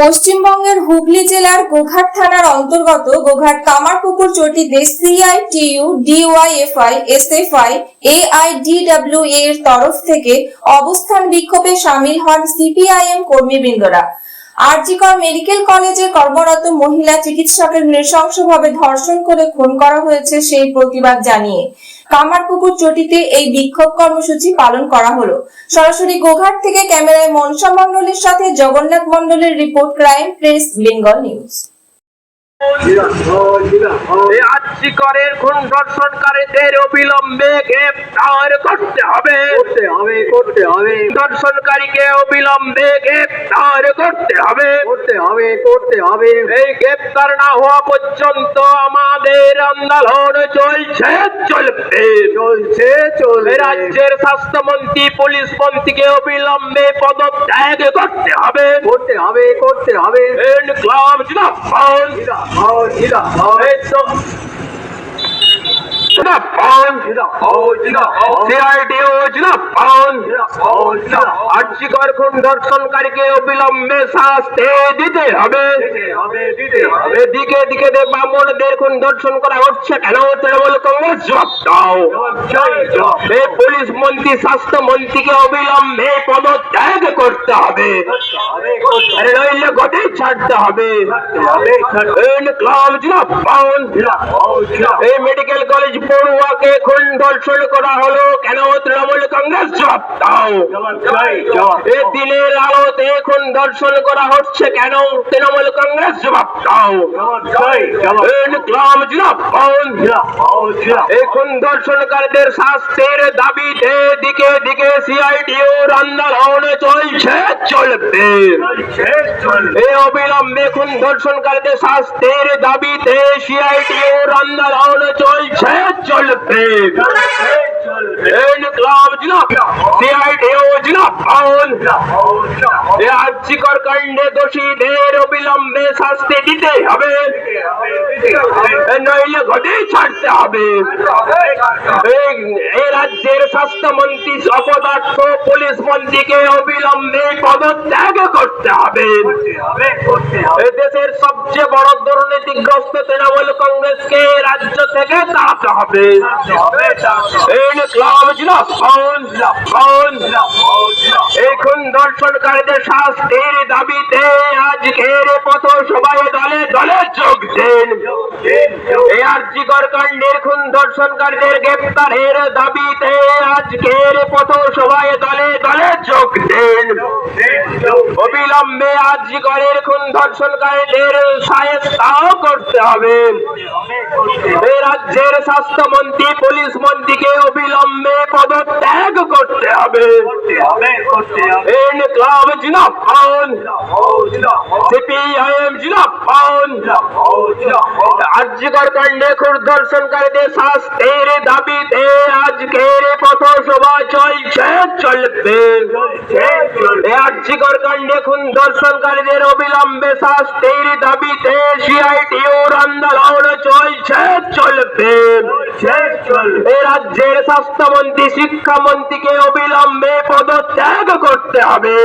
পশ্চিমবঙ্গের হুগলি জেলার গোঘাট থানার অন্তর্গত গোঘাট কামারপুকুর চটিতে সিআইটিইউ, ডিওয়াইএফআই, এসএফআই, এআইডিডব্লিউএ এর তরফ থেকে অবস্থান বিক্ষোভে শামিল হন সিপিআইএম কর্মীবৃন্দরা। আরজিকর মেডিকেল কলেজে কর্মরত মহিলা চিকিৎসকের নৃশংসভাবে ধর্ষণ করে খুন করা হয়েছে সেই প্রতিবাদ জানিয়ে কামারপুকুর চটিতে এই বিক্ষোভ কর্মসূচি পালন করা হলো। সরাসরি গোঘাট থেকে ক্যামেরায় মনসা মণ্ডলের সাথে জগন্নাথ মণ্ডলের report, crime press, Bengal news. আরজিকরের খুন ধর্ষণকারীদের অবিলম্বে গ্রেফতার করতে হবে। ধর্ষণকারীকে অবিলম্বে গ্রেফতার করতে হবে। এই গ্রেফতার না হওয়া পর্যন্ত আমাদের আন্দোলন চলবে। রাজ্যের স্বাস্থ্যমন্ত্রী, পুলিশ মন্ত্রীকে অবিলম্বে পদত্যাগ করতে হবে। ইনকলাব জিন্দাবাদ। আরজিকর খুন ধর্ষণকারীকে অবিলম্বে শাস্তি দিতে হবে। এদিকে ব্রাহ্মণদের খুন ধর্ষণ করা হচ্ছে কেন? তৃণমূল কংগ্রেস জবাব দাও। পুলিশ মন্ত্রী, স্বাস্থ্য মন্ত্রীকে অবিলম্বে পদত্যাগ করতে হবে, নইলে গতি ছাড়তে হবে। এই মেডিকেল কলেজ পড়ুয়াকে খুন ধর্ষণ করা হলো কেন? তৃণমূল কংগ্রেস জবাব দাও। এই দিনের আলোতে খুন ধর্ষণ করা হচ্ছে কেন? তৃণমূল কংগ্রেস জবাব দাও। এই খুন ধর্ষণকারীদের শাস্তির দাবিতে দিকে সিআইটিইউর আন্দোলন চলবে। এই অবিলম্বে খুন ধর্ষণকারীদের শাস্তির দাবিতে সিআইটিইউর আন্দোলন চলবে। আরজিকর কাণ্ডে দোষীদের অবিলম্বে শাস্তি দিতে হবে, নইলে গদি ছাড়তে হবে। এই রাজ্যের স্বাস্থ্যমন্ত্রী, অপদার্থ পুলিশ মন্ত্রীকে অবিলম্বে পদত্যাগ করতে হবে। দেশের সবচেয়ে বড় দুর্নীতিগ্রস্ত তৃণমূল কংগ্রেসকে রাজ্য থেকে তাড়াতে হবে। এই খুন ধর্ষণকারীদের শাস্তির দাবিতে আজকের পথসভায় দলে যোগ দেন। এই আরজিকর কাণ্ডের খুন ধর্ষণকারীদের গ্রেফতারের দাবিতে আজকের পথসভায় দলে যোগ দেন। অবিলম্বে আরজিকরের খুন ধর্ষণকারীদের শায়েস্তা করতে হবে। এই রাজ্যের স্বাস্থ্যমন্ত্রী, পুলিশ মন্ত্রীকে অবিলম্বে পদত্যাগ করতে হবে। ইনকলাব জিন্দাবাদ, সিপিআইএম জিন্দাবাদ। আরজিকর কাণ্ডে খুন ধর্ষণকারীদের শাস্তির দাবিতে আজকের পথসভা চলবে। আরজিকর কাণ্ডে খুন ধর্ষণকারীদের অবিলম্বে শাস্তির দাবিতে সিআইটিইউর আন্দোলন চলবে। রাজ্যের স্বাস্থ্যমন্ত্রী, শিক্ষামন্ত্রীকে অবিলম্বে পদত্যাগ করতে হবে।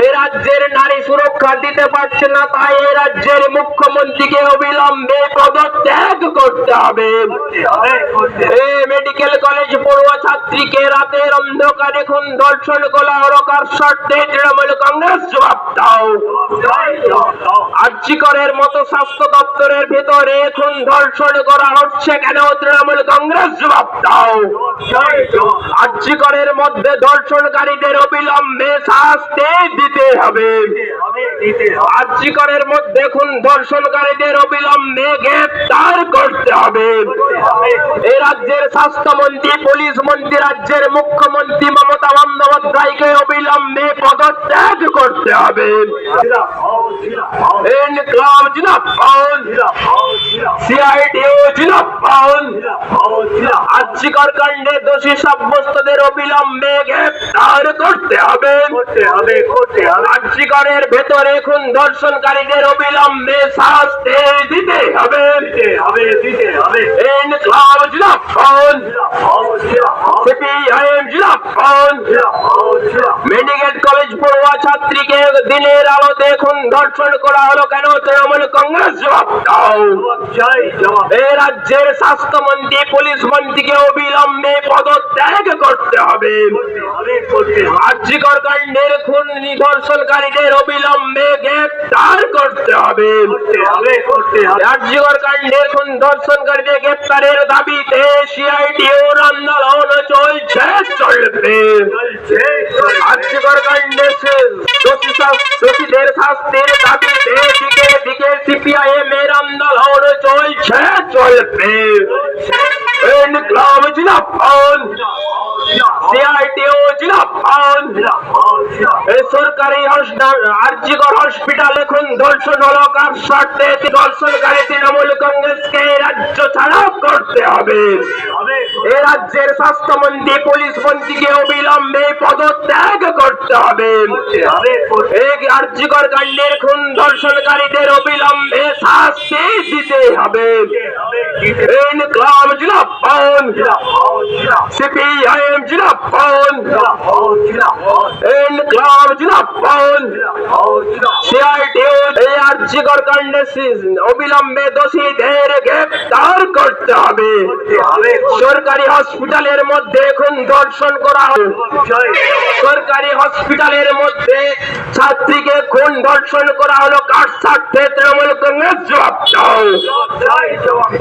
এই রাজ্যের নারী সুরক্ষা দিতে পারছে না, তাই এই রাজ্যের মুখ্যমন্ত্রীকে অবিলম্বে পদত্যাগ করতে হবে। এই মেডিকেল কলেজ পড়ুয়া ছাত্রীকে রাতের অন্ধকারে খুন ধর্ষণ করা হরকার শর্তে তৃণমূল কংগ্রেস জবাব দাও। আরজিকরের মতো স্বাস্থ্য দপ্তরের ভেতরে খুন ধর্ষণ করা হচ্ছে কেন? তৃণমূল কংগ্রেস জবাব দাও। আরজিকরের মধ্যে ধর্ষণকারীদের অবিলম্বে শাস্তি দিতে হবে। আরজিকরের মধ্যে খুন ধর্ষণকারীদের অবিলম্বে গ্রেফতার করতে হবে। এই রাজ্যের স্বাস্থ্যমন্ত্রী, পুলিশ মন্ত্রী, রাজ্যের মুখ্যমন্ত্রী মমতা বন্দ্যোপাধ্যায়কে অবিলম্বে পদত্যাগ করতে হবে। ইনকলাব জিন্দাবাদ, সিআইটিইউ জিন্দাবাদ। আরজিকর কাণ্ডে দোষী সাব্যস্তদের অবিলম্বে গ্রেফতার করতে হবে। আরজিকরের ভেতরে খুন ধর্ষণকারীদের অবিলম্বে শাস্তি দিতে হবে। ইনকলাব জিন্দাবাদ। সিপিআইএম জিন্দাবাদ। মেডিকেল কলেজ পড়ুয়া ছাত্রীকে দিনের আলোতে খুন ধর্ষণ করা হলো কেন? তৃণমূল কংগ্রেস জবাব দাও। এই রাজ্যের স্বাস্থ্যমন্ত্রী পুলিশ মন্ত্রীকে অবিলম্বে পদত্যাগ করতে হবে। আর্যিকর কাণ্ডের খুন ধর্ষণকারীদের অবিলম্বে গ্রেপ্তার করতে হবে। আর্যিকর কাণ্ডের খুন ধর্ষণকারীদের গ্রেপ্তারের দাবিতে সিআইটিউর আন্দোলন চলছে, চলবে। আর্যিকর কাণ্ডের দোষীদের শাস্তির দাবিতে দিকে দিকে সিপিআইএম এর আন্দোলন চলছে, চলবে। ইনকলাব জিন্দাবাদ। সিআইটিউ জিন্দাবাদ। সরকারি আর্যিকর হসপিটালে খুন ধর্ষণ হলো কার স্বার্থে? ধর্ষণকারী তৃণমূল কংগ্রেসকে রাজ্য ছাড়া করতে হবে। এ রাজ্যের স্বাস্থ্যমন্ত্রী পুলিশ মন্ত্রীকে অবিলম্বে পদত্যাগ করতে হবে। এই আর্যিকর কাণ্ডের খুন ধর্ষণকারীদের অবিলম্বে শাস্তি দিতে হবে। ইনকলাব জিন্দাবাদ। সিপিআইএম জিন্দাবাদ। ইনকলাব জিন্দাবাদ। সিআইটিউ এই আর্যিকর কাণ্ডে অবিলম্বে দোষীদের গ্রেপ্তার করতে হবে। সরকারি হসপিটালের মধ্যে খুন ধর্ষণ করা হয়। সরকারি হসপিটালের মধ্যে ছাত্রীকে খুন ধর্ষণ করা হলো কার স্বার্থে? তৃণমূল কংগ্রেস জবাব দাও।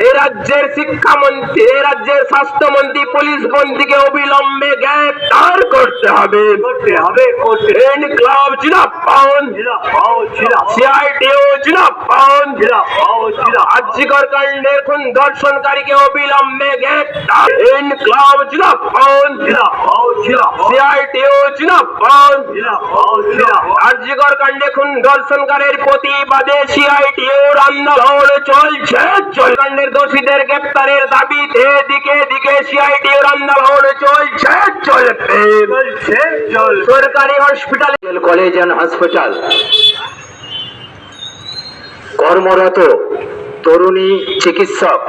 এই রাজ্যের শিক্ষামন্ত্রী, এই রাজ্যের স্বাস্থ্যমন্ত্রী পুলিশ মন্ত্রীকে অবিলম্বে গ্রেপ্তার করতে হবে। ইনকলাব জিন্দাবাদ। সিআইটিউ জিন্দাবাদ। আর্যিকর কাণ্ডের খুন ধর্ষণকারীকে অবিলম্বে গ্রেপ্তার। ইনকলাব জিন্দাবাদ। সিআইটিউ জিন্দাবাদ। আর্যিকর কাণ্ডে খুন ধর্ষণকারীর প্রতিবাদে সিআইটিউর আন্দোলন চলছে, কাণ্ডের দোষীদের গ্রেপ্তারের দাবিতে দিকে দিকে সিআইটিউর আন্দোলন চলছে, চলবে। সরকারি হসপিটাল কলেজ অ্যান্ড হসপিটাল কর্মরত তরুণী চিকিৎসক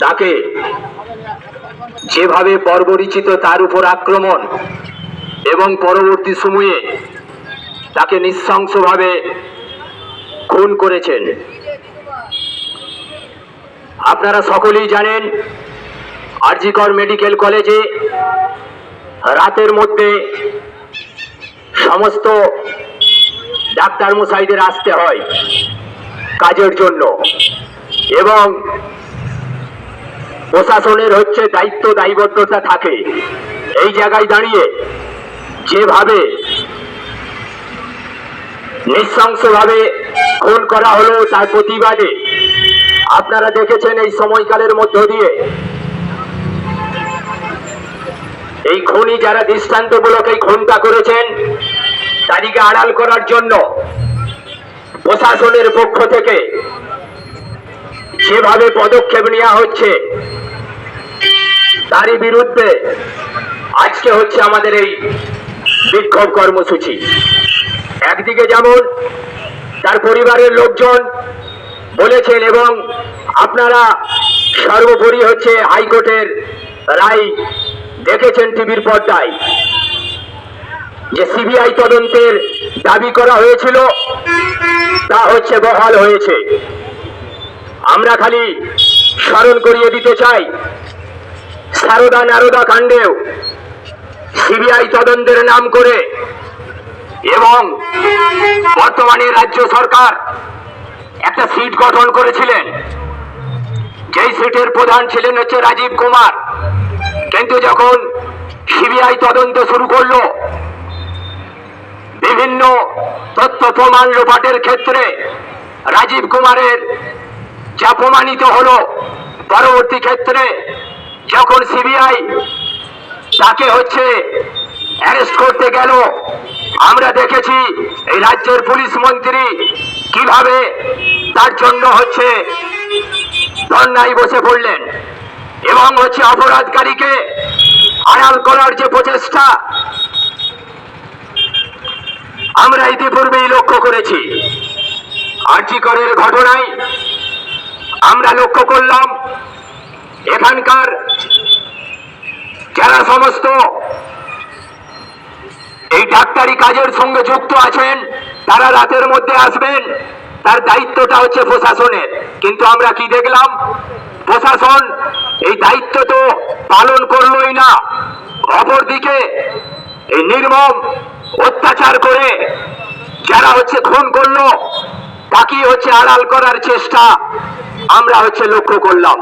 তাকে যেভাবে বর্বরিচিত, তার উপর আক্রমণ এবং পরবর্তী সময়ে তাকে নৃশংসভাবে খুন করেছেন। আপনারা সকলেই জানেন আরজিকর মেডিকেল কলেজে রাতের মধ্যে সমস্ত ডাক্তার মশাইদের আসতে হয় কাজের জন্য, এবং প্রশাসনের হচ্ছে দায়িত্ব দায়বদ্ধতা থাকে। এই জায়গায় দাঁড়িয়ে যেভাবে নৃশংসভাবে খুন করা হলো তার প্রতিবাদে আপনারা দেখেছেন এই সময়কালের মধ্য দিয়ে এই খুনি যারা দৃষ্টান্তমূলক এই খুনটা করেছেন তাদেরকে আড়াল করার জন্য প্রশাসনের পক্ষ থেকে যেভাবে পদক্ষেপ নেওয়া হচ্ছে তারই বিরুদ্ধে আজকে হচ্ছে আমাদের এই বিক্ষোভ কর্মসূচি। একদিকে যেমন তার পরিবারের লোকজন বলেছেন এবং আপনারা সর্বোপরি হচ্ছে হাইকোর্টের রায় দেখেছেন টিভির পর্দায়, যে সিবিআই তদন্তের দাবি করা হয়েছিল তা হচ্ছে বহাল হয়েছে। আমরা খালি স্মরণ করিয়ে দিতে চাই, সারদা নারদা কাণ্ডেও সিবিআই তদন্তের নাম করে এবং বর্তমানে রাজ্য সরকার একটা সিট গঠন করেছিলেন, যেই সিটের প্রধান ছিলেন হচ্ছে রাজীব কুমার। কিন্তু যখন সিবিআই তদন্ত শুরু করলো বিভিন্ন তথ্য প্রমাণ লোপাটের ক্ষেত্রে রাজীব কুমারের যা প্রমাণিত হলো, পরবর্তী ক্ষেত্রে যখন সিবিআই তাকে হচ্ছে অ্যারেস্ট করতে গেল, আমরা দেখেছি এই রাজ্যের পুলিশ মন্ত্রী কিভাবে তার জন্য হচ্ছে ধর্নায় বসে পড়লেন এবং হচ্ছে অপরাধকারীকে আড়াল করার যে প্রচেষ্টা আমরা ইতিপূর্বেই লক্ষ্য করেছি। আরজিকরের ঘটনায় আমরা লক্ষ্য করলাম এখানকার যারা সমস্ত এই ডাক্তারি কাজের সঙ্গে যুক্ত আছেন তারা রাতের মধ্যে আসবেন, তার দায়িত্বটা হচ্ছে প্রশাসনের। কিন্তু আমরা কি দেখলাম, প্রশাসন এই দায়িত্ব তো পালন করলোই না, অপরদিকে এই নির্মম অত্যাচার করে যারা খুন করলো তাকে আড়াল করার চেষ্টা আমরা লক্ষ্য করলাম।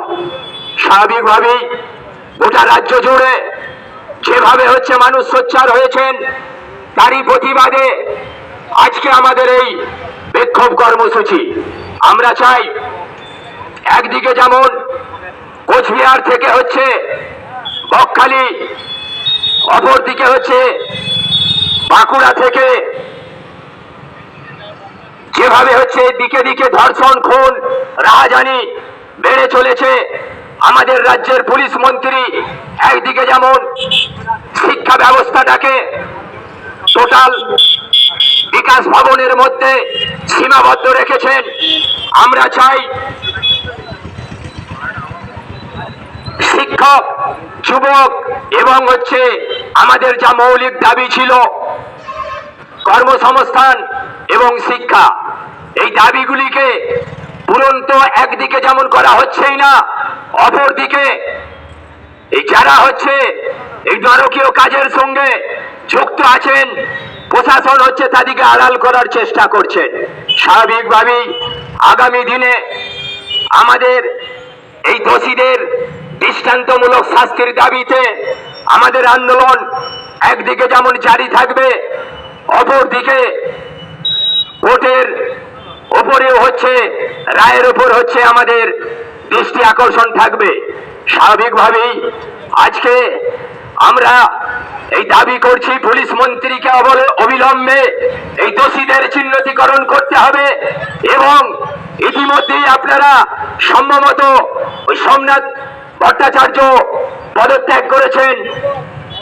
স্বাভাবিকভাবেই গোটা রাজ্য জুড়ে যেভাবে মানুষ সোচ্চার হয়েছেন, তারই প্রতিবাদে আজকে আমাদের এই বিক্ষোভ কর্মসূচি। আমরা চাই একদিকে যেমন কোচবিহার থেকে বকখালি, অপরদিকে বাঁকুড়া থেকে যেভাবে দিকে দিকে ধর্ষণ, খুন, রাহাজানি বেড়ে চলেছে, আমাদের রাজ্যের পুলিশ মন্ত্রী একদিকে যেমন শিক্ষা ব্যবস্থাটাকে টোটাল বিকাশ ভবনের মধ্যে সীমাবদ্ধ রেখেছেন, আমরা চাই শিক্ষক, যুবক এবং আমাদের যা মৌলিক দাবি ছিল কর্মসংস্থান এবং শিক্ষা, এই দাবিগুলিকে পূরণ তো একদিকে যেমন করা হচ্ছেই না, অপরদিকে এই যারা এই নারকীয় কাজের সঙ্গে যুক্ত আছেন প্রশাসন তাদেরকে আড়াল করার চেষ্টা করছেন। স্বাভাবিকভাবেই আগামী দিনে আমাদের এই দোষীদের দৃষ্টান্তমূলক শাস্তির দাবিতে আমাদের আন্দোলন একদিকে যেমন জারি থাকবে, অপরদিকে ভোটের ওপরেও রায়ের ওপর আমাদের দৃষ্টি আকর্ষণ থাকবে। স্বাভাবিকভাবেই আজকে আমরা এই দাবি করছি পুলিশ মন্ত্রীকে অবিলম্বে এই দোষীদের চিহ্নিতকরণ করতে হবে এবং ইতিমধ্যেই আপনারা সম্ভবত ওই সোমনাথ ভট্টাচার্য পদত্যাগ করেছেন,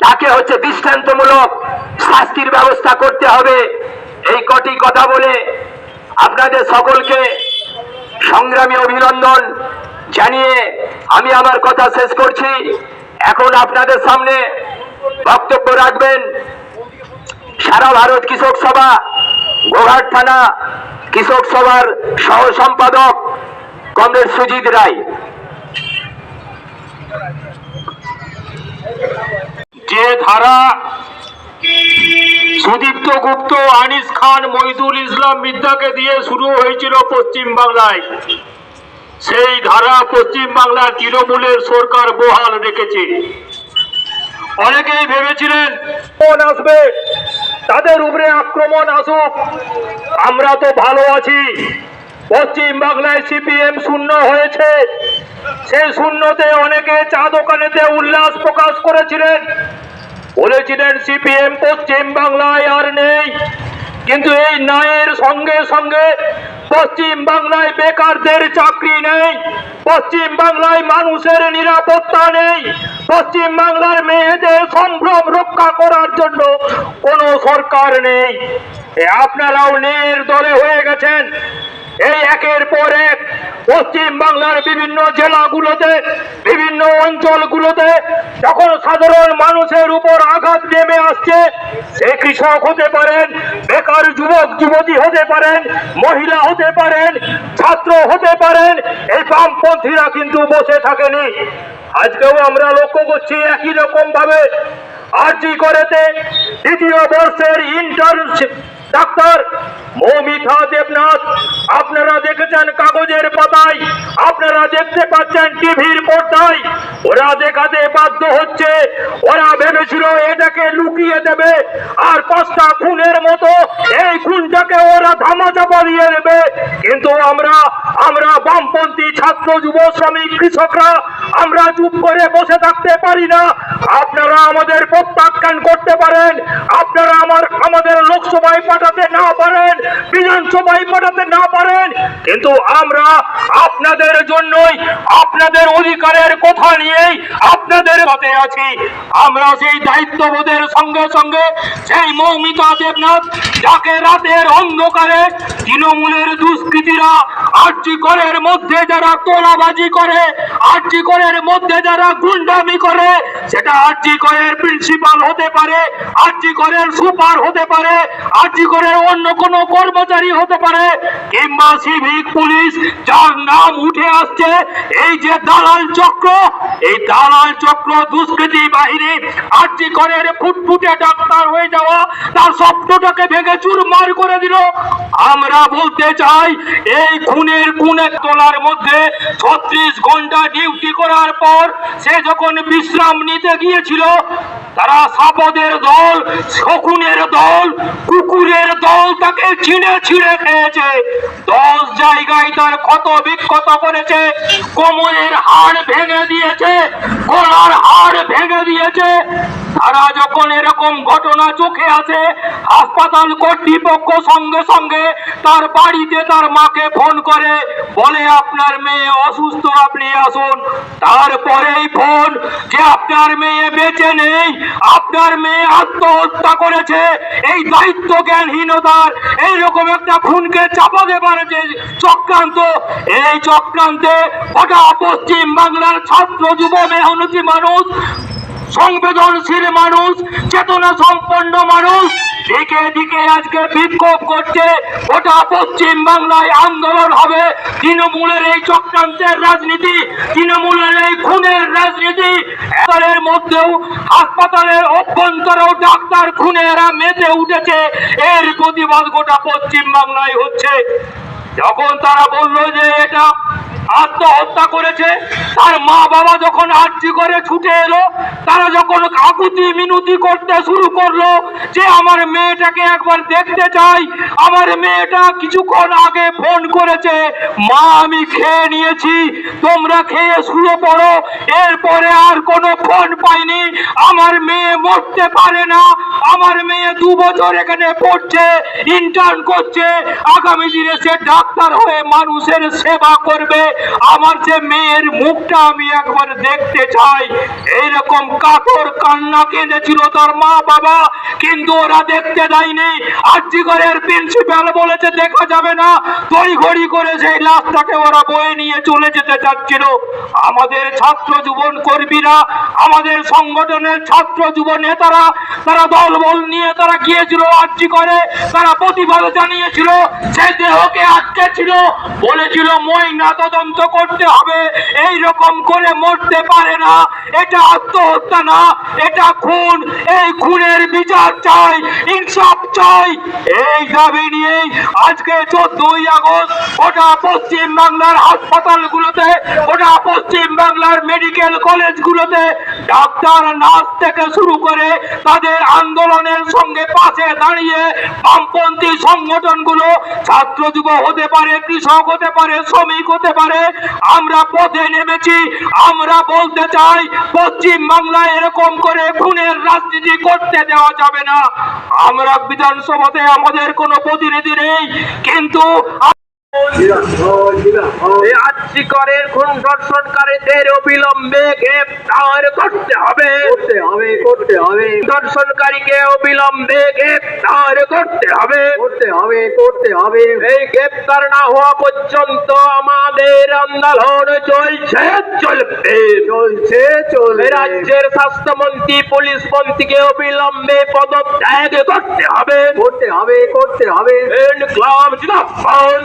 তাকে দৃষ্টান্তমূলক শাস্তির ব্যবস্থা করতে হবে। এই কটি কথা বলে আপনাদের সকলকে সংগ্রামী অভিনন্দন জানিয়ে আমি আমার কথা শেষ করছি। এখন আপনাদের সামনে বক্তব্য রাখবেন সারা ভারত কৃষক সভা গোঘাট থানা কৃষক সভার সহ সম্পাদক কমরেড সুজিত রায়। যে ধারা সুদীপ্ত গুপ্ত, আনিস খান, মহিদুল ইসলাম মিদ্দাকে দিয়ে শুরু হয়েছিল পশ্চিম বাংলায়, সেই ধারা পশ্চিম বাংলার তৃণমূলের সরকার বহাল রেখেছে। অনেকেই ভেবেছিলেন আসবে, তাদের উপরে আক্রমণ আসুক, আমরা তো ভালো আছি। পশ্চিম বাংলায় সিপিএম শূন্য হয়েছে, সেই শূন্যতে অনেকে চা দোকানেতে উল্লাস প্রকাশ করেছিলেন, বলেছিলেন সিপিএম পশ্চিম বাংলায় আর নেই। কিন্তু এই ন্যায়ের সঙ্গে সঙ্গে পশ্চিম বাংলায় বেকারদের চাকরি নেই, পশ্চিম বাংলায় মানুষের নিরাপত্তা নেই, পশ্চিম বাংলার মেয়েদের সম্ভ্রম রক্ষা করার জন্য কোনো সরকার নেই। আপনারাও ন্যায়ের দলে হয়ে গেছেন। এই একের পর এক পশ্চিম বাংলার বিভিন্ন জেলাগুলোতে, বিভিন্ন অঞ্চলগুলোতে যখন সাধারণ মানুষের উপর আঘাত নেমে আসছে, সে কৃষক হতে পারেন, বেকার যুবক যুবতী হতে পারেন, মহিলা হতে পারেন, ছাত্র হতে পারেন, এই বামপন্থীরা কিন্তু বসে থাকেনি। আজকেও আমরা লক্ষ্য করছি একই রকম ভাবে আরজি করেতে দ্বিতীয় বর্ষের ইন্টার্নশিপ ডাক্তার মৌমিতা দেবনাথ, আপনারা দেখেছেন কাগজের পাতায়, আপনারা দেখতে পাচ্ছেন টিভির পর্দায়, ওরা দেখাতে বাধ্য হচ্ছে। ওরা ভেবেছিল এটাকে লুকিয়ে দেবে আর 5টা খুনের মতো এই খুনটাকে ওরা ধামাচাপা দিয়ে দেবে। কিন্তু আমরা বামপন্থী ছাত্র, যুব, শ্রমিক, কৃষকরা আমরা চুপ করে বসে থাকতে পারি না। আপনারা আমাদের প্রত্যাখ্যান করতে পারেন, আপনারা আমাদের লোকসভায় পাঠাতে না পারেন, বিধানসভায় পাঠাতে না পারেন, কিন্তু আমরা আপনাদের জন্যই আপনাদের অধিকারের কথা নিয়েই আপনাদের সাথে আছি। আমরা সেই দায়িত্ববোধের সঙ্গে সঙ্গে সেই মৌমিতা দেবনাথ, যাকে রাতের অন্ধকারে তৃণমূলের দুষ্কৃতীরা আরজিকরের মধ্যে যারা তোলাবাজি করে, আরজিকরের মধ্যে যারা গুন্ডামি করে, সেটা আরজিকরের প্রিন্সিপাল হতে পারে, আরজিকরের সুপার হতে পারে, আরজিকরের অন্য কোনো কর্মচারী হতে পারে, কিংবা সিভিক পুলিশ, যার নাম উঠে আসছে এই যে দালাল চক্র, এই দালাল চক্র দুষ্কৃতী বাহিনী আরজিকরের ফুটফুটে ডাক্তার হয়ে যাওয়া তার স্বপ্নটাকে ভেঙে চুরমার করে দিল। আমরা বলতে চাই, এই খুনের তোলার মধ্যে 36 ঘন্টা ডিউটি করার পর সে যখন বিশ্রাম নিতে গিয়েছিল, তারা সাপদের দল, শকুনের দল, কুকুরের দল তাকে ছিঁড়ে ছিঁড়ে খেয়েছে। 10 জায়গায় তার ক্ষত বিক্ষত করেছে, কোমরের হাড় ভেঙে দিয়েছে, গলার হাড় ভেঙে দিয়েছে। তারা যখন এরকম ঘটনা চোখে আসে, হাসপাতাল কর্তৃপক্ষ সঙ্গে সঙ্গে তার বাড়িতে তার মাকে ফোন করে, বলে আপনার মেয়ে অসুস্থ, আপনি আসুন। তারপরেই ফোন যে আপনার মেয়ে বেঁচে নেই, আপনার মেয়ে আত্মহত্যা করেছে। এই দায়িত্ব জ্ঞানহীনতার এইরকম একটা খুনকে চাপা দেবার যে চক্রান্ত, এই চক্রান্তে গোটা পশ্চিম বাংলার ছাত্র যুব মেহনতি মানুষ, সংবেদনশীল মানুষ, চেতনা সম্পন্ন মানুষ দিকে দিকে আজকে বিক্ষোভ করছে। গোটা পশ্চিম বাংলায় আন্দোলন হবে। তৃণমূলের এই চক্রান্তের রাজনীতি, তৃণমূলের এই খুনের রাজনীতি, এর মধ্যেও হাসপাতালের অভ্যন্তরেও ডাক্তার খুনেরা মেতে উঠেছে। এর প্রতিবাদ গোটা পশ্চিম বাংলায় হচ্ছে। যখন তারা বললো যে এটা আত্মহত্যা করেছে, তার মা বাবা যখন আর্জি করে ছুটে এলো, তারা যখন কাকুতি মিনতি করতে শুরু করলো যে আমার মেয়েটাকে একবার দেখতে চাই, আমার মেয়েটা কিছুক্ষণ আগে ফোন করেছে, মা আমি খেয়ে নিয়েছি, তোমরা খেয়ে শুয়ে পড়ো, এরপরে আর কোনো ফোন পাইনি, আমার মেয়ে মরতে পারে না, আমার মেয়ে 2 বছর এখানে পড়ছে, ইন্টার্ন করছে, আগামী দিনে সে ডাক্তার হয়ে মানুষের সেবা করবে, আমার যে মেয়ের মুখটা আমি একবার দেখতে চাই। এইরকম কাতর কান্না কেঁদেছিল তার মা বাবা, কিন্তু ওরা দেখতে দেয়নি। আরজিকরের প্রিন্সিপাল বলেছে দেখা যাবে না, তড়িঘড়ি করে সেই লাশটাকে ওরা বয়ে নিয়ে চলে যেতে চাচ্ছিল। আমাদের ছাত্র যুবন কর্মীরা, আমাদের সংগঠনের ছাত্র যুব নেতারা, তারা দলবল নিয়ে তারা গিয়েছিল আরজিকরে, তারা প্রতিবাদ জানিয়েছিল, সেই দেহকে আটকে ছিল, বলেছিল ময়না তদন্ত করতে হবে, এই রকম করে মরতে পারে না, এটা আত্মহত্যা না, এটা খুন, এই খুনের বিচার চাই, ইনসাফ চাই। এই দাবি নিয়ে আজকে 14ই আগস্ট গোটা পশ্চিম বাংলার হাসপাতালগুলোতে, গোটা পশ্চিম বাংলার মেডিকেল কলেজগুলোতে ডাক্তার, নার্স থেকে শুরু করে তাদের আন্দোলনের সঙ্গে পাশে দাঁড়িয়ে বামপন্থী সংগঠনগুলো, ছাত্র যুব হতে পারে, কৃষক হতে পারে, শ্রমিক হতে পারে, আমরা পথে নেমেছি। আমরা বলতে চাই, পশ্চিম বাংলায় এরকম করে খুনের রাজনীতি করতে দেওয়া যাবে না। আমরা বিধানসভাতে আমাদের কোনো প্রতিনিধি নেই, কিন্তু আরজিকরের খুন ধর্ষণকারীদের অবিলম্বে গ্রেফতার করতে হবে, ধর্ষণকারীকে অবিলম্বে গ্রেফতার করতে হবে। এই গ্রেফতার না হওয়া পর্যন্ত আমাদের আন্দোলন চলছে, চলবে। রাজ্যের স্বাস্থ্যমন্ত্রী, পুলিশ মন্ত্রীকে অবিলম্বে পদত্যাগ করতে হবে। ইনকলাব জিন্দাবাদ,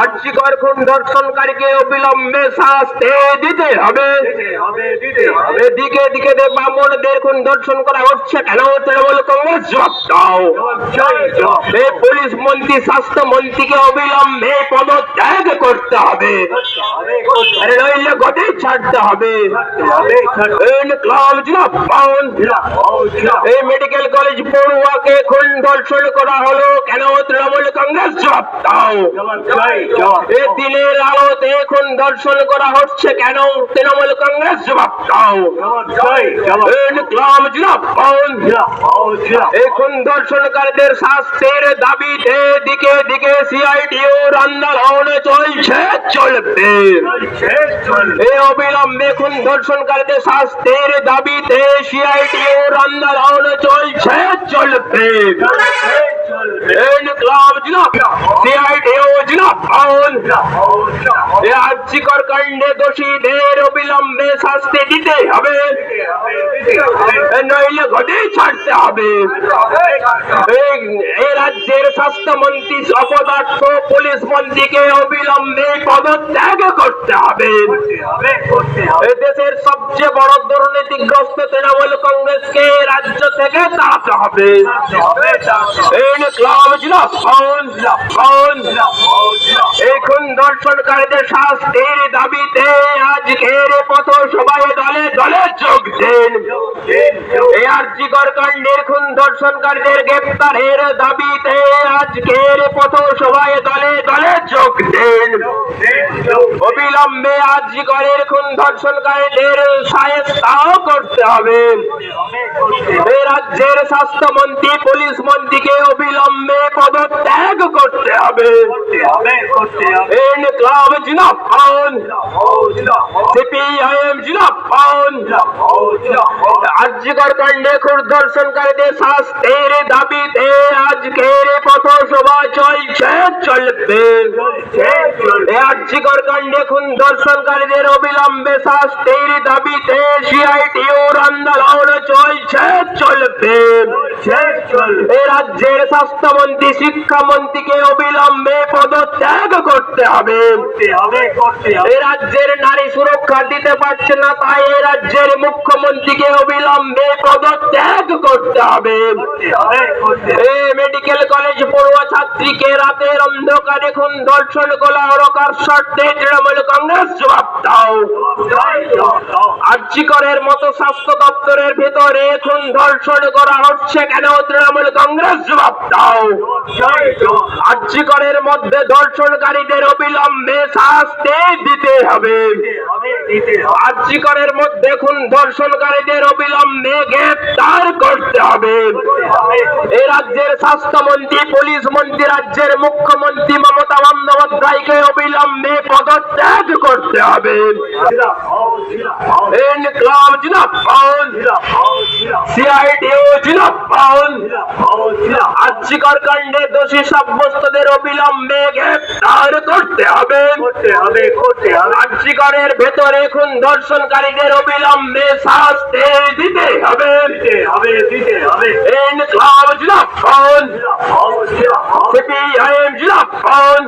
আরজিকর খুন ধর্ষণকারীকে অবিলম্বে শাস্তি দিতে হবে। দিকে দিকে ব্রাহ্মণদের খুন ধর্ষণ করা হচ্ছে কেন? তৃণমূল কংগ্রেস জবাব দাও। এই পুলিশ মন্ত্রী, স্বাস্থ্য মন্ত্রীকে অবিলম্বে পদত্যাগ করতে হবে, নইলে গতি ছাড়তে হবে। এই মেডিকেল কলেজ পড়ুয়াকে খুন ধর্ষণ করা হলো কেন? তৃণমূল কংগ্রেস জবাব দাও। এই দিনের আলোতে খুন ধর্ষণ করা হচ্ছে কেন? তৃণমূল কংগ্রেস জবাব দাও। ইনকলাব জিন্দাবাদ। এখন ধর্ষণকারীদের শাস্তির দাবিতে দিকে দিকে সিআইটিউর আন্দোলন চলছে চলবে। এই অবিলম্বে খুন ধর্ষণকারীদের শাস্তির দাবিতে সিআইটিউর আন্দোলন চলছে চলবে। ইনকলাব জিন্দাবাদ। সিআইটিউ জিন্দাবাদ। এই আর্যিকর কাণ্ডে দোষীদের অবিলম্বে শাস্তি দিতে হবে, নইলে ঘটে ছাড়তে হবে। এই রাজ্যের স্বাস্থ্যমন্ত্রী অপদার্থ পুলিশ মন্ত্রীকে অবিলম্বে পদত্যাগ করতে হবে। এই দেশের সবচেয়ে বড় দুর্নীতিগ্রস্ত তৃণমূল কংগ্রেসকে রাজ্য থেকে তাড়াতে হবে। ইনকলাব জিন্দাবাদ। এখন ধর্ষণকারীদের শাস্তির দাবিতে আজকের পথসভায় দলে দলে যোগ দেন। এই আর্যিকর কাণ্ডের খুন ধর্ষণকারীদের গ্রেপ্তারের দাবিতে আজকের পথসভায় দলে দলে যোগ দেন। অবিলম্বে আর্যিকরের খুন ধর্ষণকারীদের শায়েস্তাও করতে হবে। এই রাজ্যের স্বাস্থ্যমন্ত্রী পুলিশ মন্ত্রীকে অবিলম্বে পদত্যাগ করতে হবে। ইনকলাব জিন্দাবাদ। সিপিআইএম জিন্দাবাদ। আর্যিকর কাণ্ডে খুন ধর্ষণকারীদের শাস্তির দাবিতে আজকের পথসভা চলছে চলবে। আর্যিকর কাণ্ডে খুন ধর্ষণকারীদের অবিলম্বে শাস্তির দাবিতে সিআইটিউর আন্দোলন চলছে চলবে। এই রাজ্যের স্বাস্থ্যমন্ত্রী শিক্ষামন্ত্রীকে অবিলম্বে পদত্যাগ করতে হবে। এই রাজ্যের নারী সুরক্ষা দিতে পারছে না, তাই এই রাজ্যের মুখ্যমন্ত্রীকে অবিলম্বে পদত্যাগ করতে হবে। এই মেডিকেল কলেজ পড়ুয়া ছাত্রীকে রাতের অন্ধকারে খুন ধর্ষণ করা হরকার শর্তে তৃণমূল কংগ্রেস জবাব দাও। আর্যিকরের মতো স্বাস্থ্য দপ্তরের ভিতরে খুন ধর্ষণ করা হচ্ছে কেন? তৃণমূল কংগ্রেস জবাব দাও। আর্যিকরের মধ্যে ধর্ষণকারীদের অবিলম্বে শাস্তি দিতে হবে। আর্যিকরের মধ্যে খুন ধর্ষণকারীদের অবিলম্বে গ্রেফতার করতে হবে। এই রাজ্যের স্বাস্থ্যমন্ত্রী পুলিশ মন্ত্রী রাজ্যের মুখ্যমন্ত্রী মমতা বন্দ্যোপাধ্যায়কে অবিলম্বে পদত্যাগ করতে হবে। ইনকলাব জিন্দাবাদ। সিআইটিউ জিন্দাবাদ। আর্যিকর কাণ্ডে দোষী সাব্যস্তদের অবিলম্বে গ্রেফতার করতে হবে। আর্যিকরের ভেতরে খুন ধর্ষণকারীদের অবিলম্বে শাস্তি দিতে হবে। ইনকলাব জিন্দাবাদ। সিপিআইএম জিন্দাবাদ।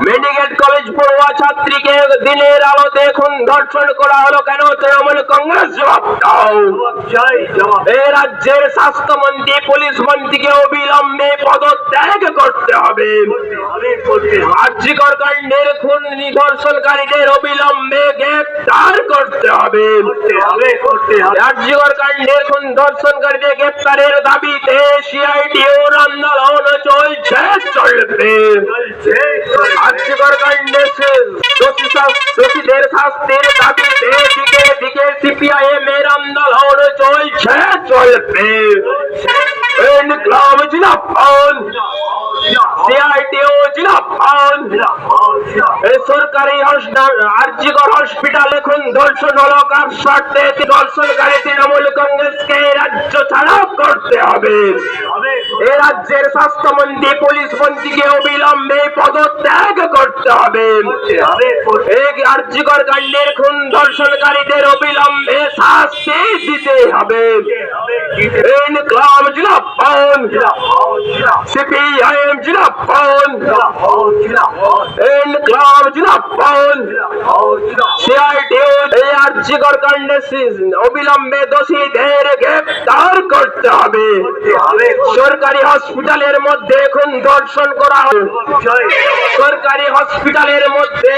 মেডিকেল কলেজ পড়ুয়া ছাত্রীকে দিনের আলোতে খুন ধর্ষণ করা হলো কেন? তৃণমূল কংগ্রেস জবাব দাও। এই রাজ্যের স্বাস্থ্যমন্ত্রী পুলিশ মন্ত্রীকে অবিলম্বে পদত্যাগ করতে হবে। আর্যিকর কাণ্ডের খুন ধর্ষণকারীদের অবিলম্বে গ্রেফতার করতে হবে। আর্যিকর কাণ্ডের খুন ধর্ষণকারীদের গ্রেফতারের দাবিতে সিআইটিউর আন্দোলন চলছে চলবে। আর্যিকর কাণ্ডে দোষীদের শাস্তির দাবিতে দিকে দিকে সিপিআইএম এর আন্দোলন চলছে চলবে। ইনকলাব জিন্দাবাদ। সিআইটিউ জিন্দাবাদ। সরকারি আর্যিকর হসপিটালে খুন ধর্ষণ হলো কার শর্তে? ধর্ষণকারী তৃণমূল কংগ্রেসকে রাজ্য ছাড়া করতে হবে। এই রাজ্যের স্বাস্থ্যমন্ত্রী পুলিশ মন্ত্রীকে অবিলম্বে পদত্যাগ করতে হবে। এই আর্যিকর কাণ্ডের খুন ধর্ষণকারীদের অবিলম্বে শাস্তি দিতে হবে। ইনকলাব জিন্দাবাদ। সিপিআইএম জিন্দাবাদ। ইনকলাব জিন্দাবাদ। সিআইটিউ এই আর্যিকর কাণ্ডে অবিলম্বে দোষীদের গ্রেফতার করতে হবে। সরকারি হসপিটালের মধ্যে খুন ধর্ষণ করা হয়। সরকারি হসপিটালের মধ্যে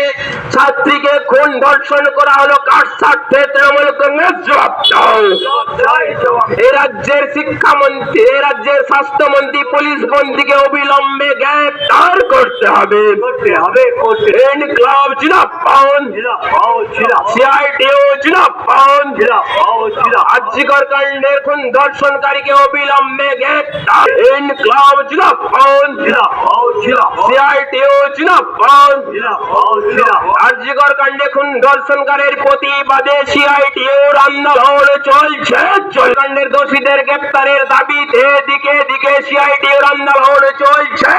ছাত্রীকে খুন ধর্ষণ করা হলো কার স্বার্থে? তৃণমূল কংগ্রেস জবাব দাও। এ রাজ্যের শিক্ষামন্ত্রী, এ রাজ্যের স্বাস্থ্যমন্ত্রী, পুলিশ মন্ত্রীকে অবিলম্বে গ্রেফতার করতে হবে। ইনকলাব জিন্দাবাদ, সিআইটিইউ জিন্দাবাদ। আর্যিকর কাণ্ডের খুন ধর্ষণকারীকে অবিলম্বে গ্রেফতার। ইনকলাব জিন্দাবাদ, সিআইটিইউ জিন্দাবাদ। আর্যিকর কাণ্ডে খুন ধর্ষণকারীর প্রতিবাদে সিআইটিইউর আন্দোলন চলছে। কাণ্ডের দোষীদের গ্রেপ্তারের দাবিতে দিকে দিকে সিআইটিইউর আন্দোলন চলছে।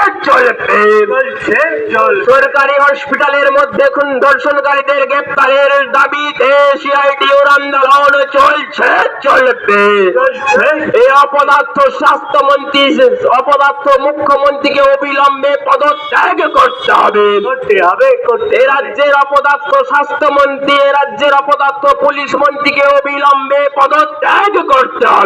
সরকারি হসপিটালের মধ্যে খুন ধর্ষণকারীদের গ্রেপ্তারের দাবিতে সিআইটিইউর আন্দোলন চলছে। এই অপদার্থ স্বাস্থ্যমন্ত্রী, অপদার্থ মুখ্যমন্ত্রীকে অবিলম্বে পদত্যাগ করতে হবে। এ রাজ্যের অপদার্থ স্বাস্থ্যমন্ত্রী, এ রাজ্যের অপদার্থ পুলিশ মন্ত্রীকে অবিলম্বে পদত্যাগ করতে হবে।